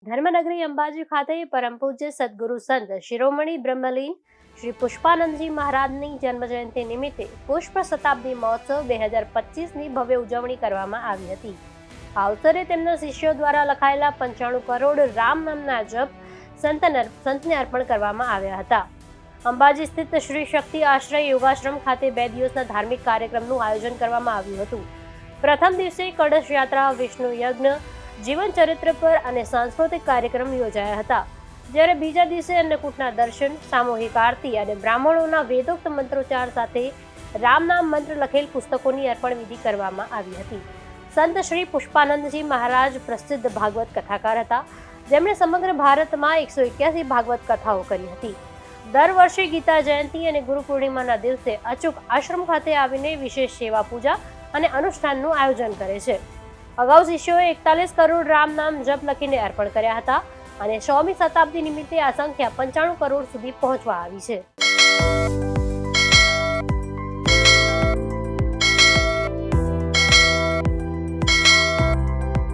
ધર્મનગરી અંબાજી ખાતે પરમ પૂજ્ય સદગુરુ સંત શિરોમણી બ્રહ્મલીન શ્રી પુષ્પાનંદજી મહારાજની જન્મજયંતિ નિમિત્તે પુષ્પ શતાબ્દી મહોત્સવ 2025ની ભવ્ય ઉજવણી કરવામાં આવી હતી. આ અવસરે તેમના શિષ્યો દ્વારા લખાયેલા 95 કરોડ રામ નામના જપ સંતને અર્પણ કરવામાં આવ્યા હતા. અંબાજી સ્થિત શ્રી શક્તિ આશ્રય યોગાશ્રમ ખાતે 2 દિવસના ધાર્મિક કાર્યક્રમનું આયોજન કરવામાં આવ્યું હતું. પ્રથમ દિવસે કળશ યાત્રા, વિષ્ણુ યજ્ઞ, જીવન ચરિત્ર પર અને સાંસ્કૃતિક કાર્યક્રમ યોજાયા હતા. જ્યારે બીજા દિવસે અન્નકૂટના દર્શન, સામૂહિક આરતી અને બ્રાહ્મણોના વેદોક્ત મંત્રોચ્ચાર સાથે રામ નામ મંત્ર લખેલ પુસ્તકોની અર્પણ વિધિ કરવામાં આવી હતી. સંત શ્રી પુષ્પાનંદજી મહારાજ પ્રસિદ્ધ ભાગવત કથાકાર હતા, જેમણે સમગ્ર ભારતમાં 181 ભાગવત કથાઓ કરી હતી. દર વર્ષે ગીતા જયંતિ અને ગુરુ પૂર્ણિમાના દિવસે અચૂક આશ્રમ ખાતે આવીને વિશેષ સેવા પૂજા અને અનુષ્ઠાનનું આયોજન કરે છે. અગાઉ શિષ્યોએ 41 કરોડ રામ નામ જપ લખીને અર્પણ કર્યા હતા અને 100મી શતાબ્દી નિમિત્તે આ સંખ્યા 95 કરોડ સુધી પહોંચવા આવી છે.